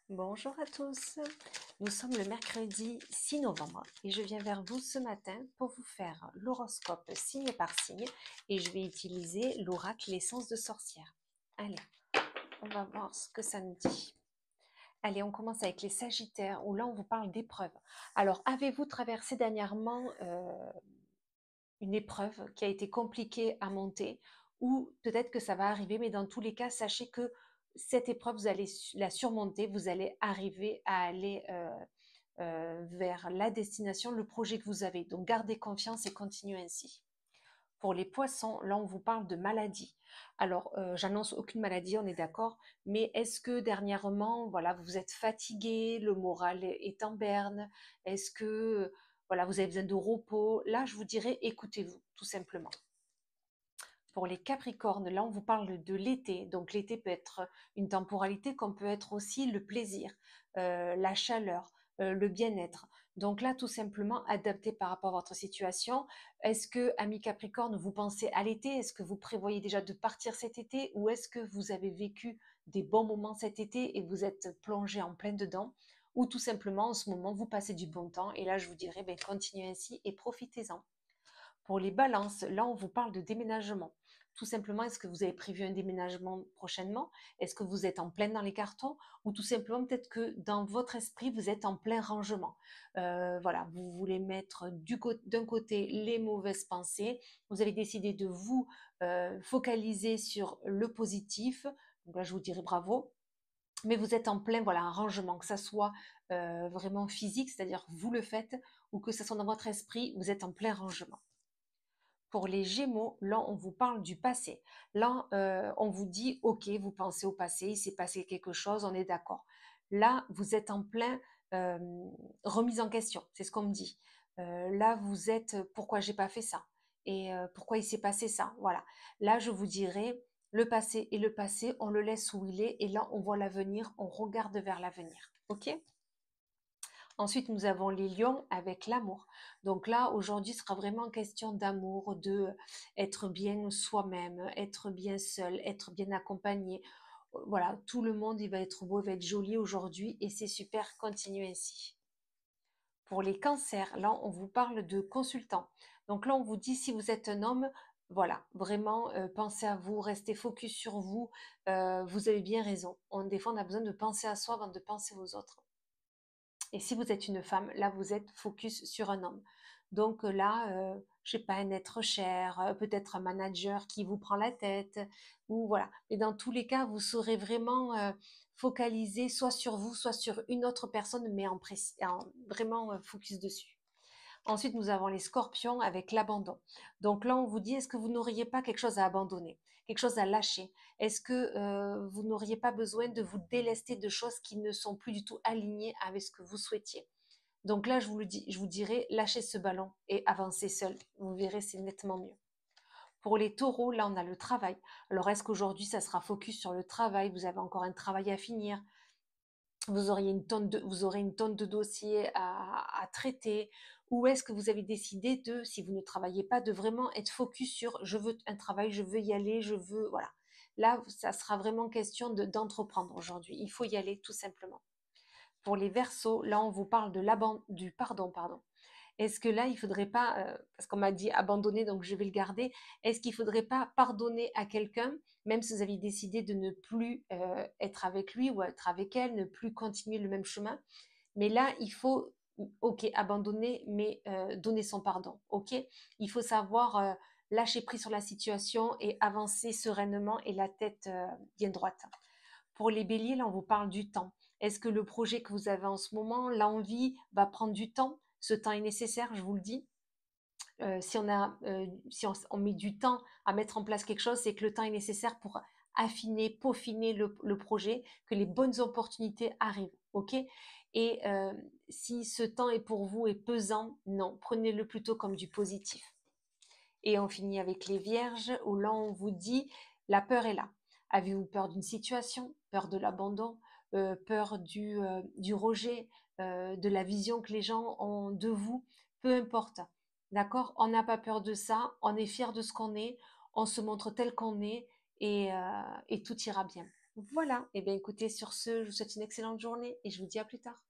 Bonjour à tous, nous sommes le mercredi 6 novembre et je viens vers vous ce matin pour vous faire l'horoscope signe par signe et je vais utiliser l'oracle l'essence de sorcière. Allez, on va voir ce que ça nous dit. Allez, on commence avec les Sagittaires où là on vous parle d'épreuves. Alors, avez-vous traversé dernièrement une épreuve qui a été compliquée à monter ou peut-être que ça va arriver, mais dans tous les cas, sachez que cette épreuve, vous allez la surmonter, vous allez arriver à aller vers la destination, le projet que vous avez. Donc, gardez confiance et continuez ainsi. Pour les poissons, là, on vous parle de maladie. Alors, j'annonce aucune maladie, on est d'accord, mais est-ce que dernièrement, voilà, vous êtes fatigué, le moral est en berne? Est-ce que, voilà, vous avez besoin de repos? Là, je vous dirais, écoutez-vous, tout simplement. Pour les Capricornes, là, on vous parle de l'été. Donc, l'été peut être une temporalité, comme peut être aussi le plaisir, la chaleur, le bien-être. Donc là, tout simplement, adapté par rapport à votre situation. Est-ce que, amis Capricorne, vous pensez à l'été? Est-ce que vous prévoyez déjà de partir cet été? Ou est-ce que vous avez vécu des bons moments cet été et vous êtes plongé en plein dedans? Ou tout simplement, en ce moment, vous passez du bon temps. Et là, je vous dirais, ben, continuez ainsi et profitez-en. Pour les balances, là, on vous parle de déménagement. Tout simplement, est-ce que vous avez prévu un déménagement prochainement? Est-ce que vous êtes en plein dans les cartons? Ou tout simplement, peut-être que dans votre esprit, vous êtes en plein rangement. Voilà, vous voulez mettre d'un côté les mauvaises pensées. Vous avez décidé de vous focaliser sur le positif. Donc là, je vous dirais bravo. Mais vous êtes en plein voilà, un rangement, que ça soit vraiment physique, c'est-à-dire vous le faites, ou que ça soit dans votre esprit, vous êtes en plein rangement. Pour les Gémeaux, là, on vous parle du passé. Là, on vous dit, OK, vous pensez au passé, il s'est passé quelque chose, on est d'accord. Là, vous êtes en plein euh, remise en question, c'est ce qu'on me dit. Là, vous êtes, pourquoi j'ai pas fait ça? Et pourquoi il s'est passé ça? Voilà. Là, je vous dirais, le passé est le passé, on le laisse où il est, et là, on voit l'avenir, on regarde vers l'avenir. OK? Ensuite, nous avons les lions avec l'amour. Donc là, aujourd'hui, ce sera vraiment question d'amour, de être bien soi-même, être bien seul, être bien accompagné. Voilà, tout le monde, il va être beau, il va être joli aujourd'hui et c'est super, continuez ainsi. Pour les cancers, là, on vous parle de consultant. Donc là, on vous dit, si vous êtes un homme, voilà, vraiment, pensez à vous, restez focus sur vous. Vous avez bien raison. Des fois, on a besoin de penser à soi avant de penser aux autres. Et si vous êtes une femme, là, vous êtes focus sur un homme. Donc là, je sais pas, un être cher, peut-être un manager qui vous prend la tête, ou voilà. Et dans tous les cas, vous serez vraiment focalisé soit sur vous, soit sur une autre personne, mais vraiment focus dessus. Ensuite, nous avons les scorpions avec l'abandon. Donc là, on vous dit, est-ce que vous n'auriez pas quelque chose à abandonner, quelque chose à lâcher? Est-ce que vous n'auriez pas besoin de vous délester de choses qui ne sont plus du tout alignées avec ce que vous souhaitiez? Donc là, je vous le dis, je vous dirais, lâchez ce ballon et avancez seul. Vous verrez, c'est nettement mieux. Pour les taureaux, là, on a le travail. Alors, est-ce qu'aujourd'hui, ça sera focus sur le travail? Vous avez encore un travail à finir? Vous aurez une tonne de dossiers à traiter, ou est-ce que vous avez décidé de, si vous ne travaillez pas, de vraiment être focus sur je veux un travail, je veux y aller, je veux, voilà. Là, ça sera vraiment question d'entreprendre aujourd'hui. Il faut y aller tout simplement. Pour les Verseaux, là, on vous parle du pardon. Est-ce que là, il faudrait pas, parce qu'on m'a dit abandonner, donc je vais le garder, est-ce qu'il faudrait pas pardonner à quelqu'un, même si vous avez décidé de ne plus être avec lui ou être avec elle, ne plus continuer le même chemin? Mais là, il faut, ok, abandonner, mais donner son pardon, ok? Il faut savoir lâcher prise sur la situation et avancer sereinement et la tête bien droite. Pour les béliers, là, on vous parle du temps. Est-ce que le projet que vous avez en ce moment, l'envie, va prendre du temps? Ce temps est nécessaire, je vous le dis. Si on met du temps à mettre en place quelque chose, c'est que le temps est nécessaire pour affiner, peaufiner le projet, que les bonnes opportunités arrivent, ok? Et si ce temps est pour vous est pesant, non, prenez-le plutôt comme du positif. Et on finit avec les vierges, où là on vous dit, la peur est là. Avez-vous peur d'une situation, peur de l'abandon, peur du rejet, de la vision que les gens ont de vous? Peu importe, d'accord? On n'a pas peur de ça, on est fier de ce qu'on est, on se montre tel qu'on est et tout ira bien. Voilà, et bien écoutez, sur ce, je vous souhaite une excellente journée et je vous dis à plus tard.